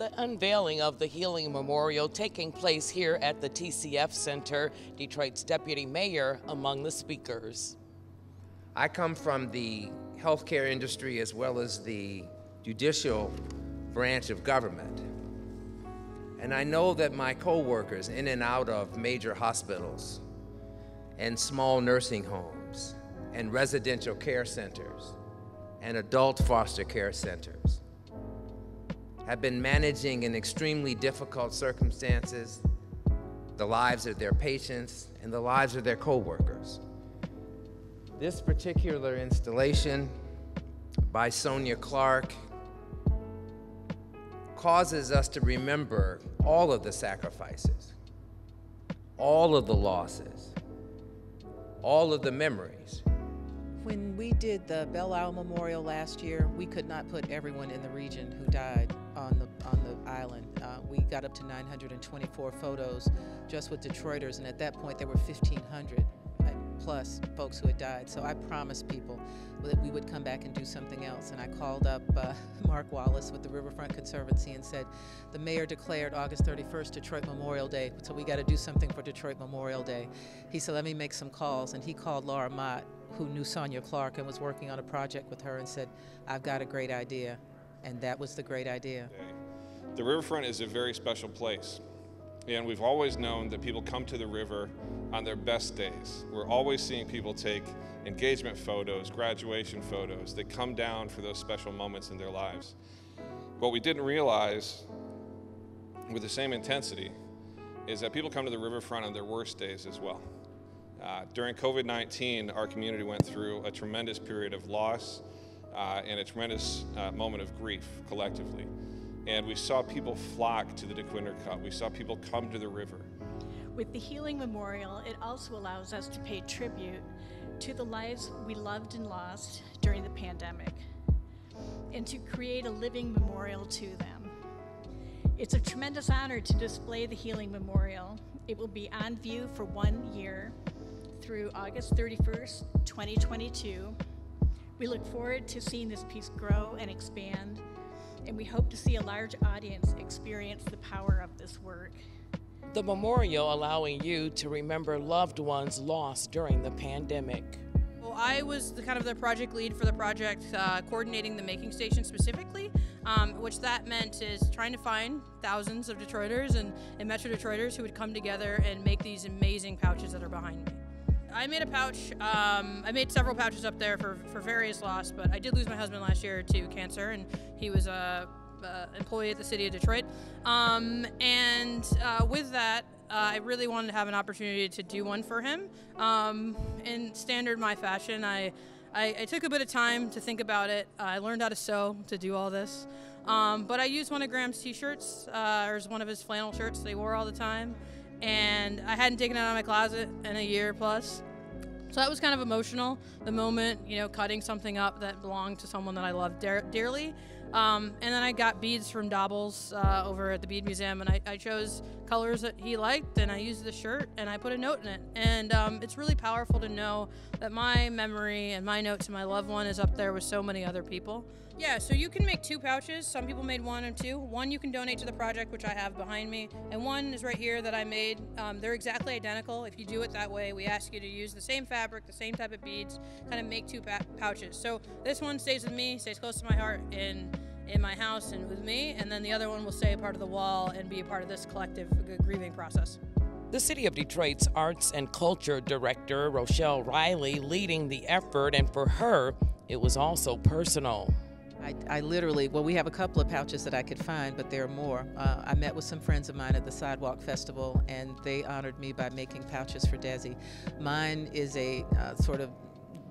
The unveiling of the Healing Memorial taking place here at the TCF Center, Detroit's deputy mayor among the speakers. I come from the healthcare industry as well as the judicial branch of government. And I know that my co-workers in and out of major hospitals and small nursing homes and residential care centers and adult foster care centers have been managing in extremely difficult circumstances the lives of their patients and the lives of their co-workers. This particular installation by Sonia Clark causes us to remember all of the sacrifices, all of the losses, all of the memories. When we did the Belle Isle Memorial last year, we could not put everyone in the region who died on the island. We got up to 924 photos just with Detroiters, and at that point there were 1,500 plus folks who had died. So I promised people that we would come back and do something else. And I called up Mark Wallace with the Riverfront Conservancy and said, the mayor declared August 31st Detroit Memorial Day, so we got to do something for Detroit Memorial Day. He said, let me make some calls. And he called Laura Mott, who knew Sonia Clark and was working on a project with her, and said, I've got a great idea. And that was the great idea. The riverfront is a very special place. And we've always known that people come to the river on their best days. We're always seeing people take engagement photos, graduation photos. They come down for those special moments in their lives. What we didn't realize with the same intensity is that people come to the riverfront on their worst days as well. During COVID-19, our community went through a tremendous period of loss and a tremendous moment of grief collectively. And we saw people flock to the DeQuinder Cup. We saw people come to the river. With the Healing Memorial, it also allows us to pay tribute to the lives we loved and lost during the pandemic, and to create a living memorial to them. It's a tremendous honor to display the Healing Memorial. It will be on view for 1 year through August 31st, 2022. We look forward to seeing this piece grow and expand, and we hope to see a large audience experience the power of this work. The memorial allowing you to remember loved ones lost during the pandemic. Well, I was the project lead for the project, coordinating the making station specifically, which that meant is trying to find thousands of Detroiters and Metro Detroiters who would come together and make these amazing pouches that are behind me. I made a pouch. I made several pouches up there for various loss, but I did lose my husband last year to cancer, and he was a employee at the city of Detroit. With that, I really wanted to have an opportunity to do one for him. In standard my fashion, I took a bit of time to think about it. I learned how to sew to do all this. But I used one of Graham's t-shirts, or one of his flannel shirts they wore all the time. And I hadn't taken it out of my closet in a year plus. So that was kind of emotional, the moment, cutting something up that belonged to someone that I loved dearly. And then I got beads from Dobbles over at the Bead Museum, and I chose colors that he liked, and I used the shirt, and I put a note in it. And it's really powerful to know that my memory and my note to my loved one is up there with so many other people. Yeah, so you can make 2 pouches. Some people made 1 or 2. One you can donate to the project, which I have behind me, and one is right here that I made. They're exactly identical. If you do it that way, we ask you to use the same fabric, the same type of beads, kind of make 2 pouches. So this one stays with me, stays close to my heart in my house and with me, and then the other one will stay a part of the wall and be a part of this collective grieving process. The City of Detroit's Arts and Culture Director, Rochelle Riley, leading the effort, and for her, it was also personal. I literally, we have a couple of pouches that I could find, but there are more. I met with some friends of mine at the Sidewalk Festival, and they honored me by making pouches for Desi. Mine is a sort of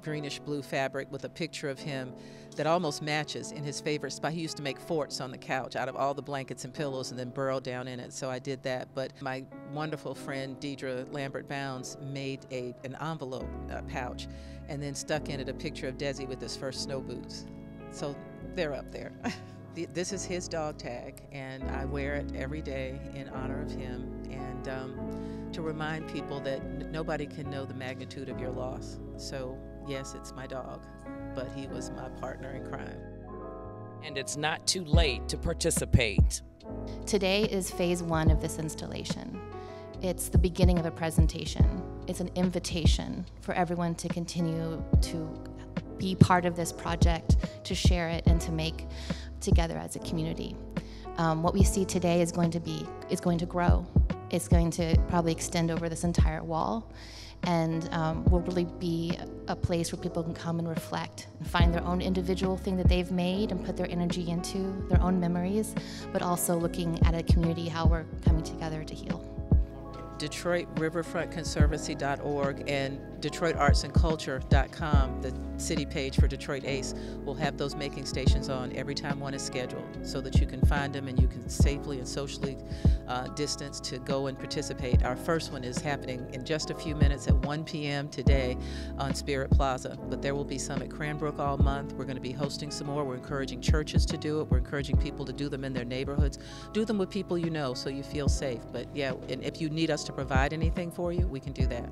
greenish blue fabric with a picture of him that almost matches in his favorite spot. He used to make forts on the couch out of all the blankets and pillows and then burrow down in it, so I did that. But my wonderful friend Deidre Lambert-Bounds made an envelope pouch and then stuck in it a picture of Desi with his first snow boots. So they're up there. This is his dog tag, and I wear it every day in honor of him, and to remind people that nobody can know the magnitude of your loss. So yes, it's my dog, but he was my partner in crime. And it's not too late to participate. Today is phase 1 of this installation. It's the beginning of a presentation. It's an invitation for everyone to continue to be part of this project, to share it, and to make together as a community. What we see today is going to grow. It's going to probably extend over this entire wall, and will really be a place where people can come and reflect and find their own individual thing that they've made and put their energy into, their own memories, but also looking at a community, how we're coming together to heal. DetroitRiverfrontConservancy.org and DetroitArtsAndCulture.com, the city page for Detroit ACE, will have those making stations on every time one is scheduled, so that you can find them and you can safely and socially distance to go and participate. Our first one is happening in just a few minutes at 1 p.m. today on Spirit Plaza, but there will be some at Cranbrook all month. We're going to be hosting some more. We're encouraging churches to do it. We're encouraging people to do them in their neighborhoods. Do them with people you know so you feel safe. But yeah, and if you need us to provide anything for you, we can do that.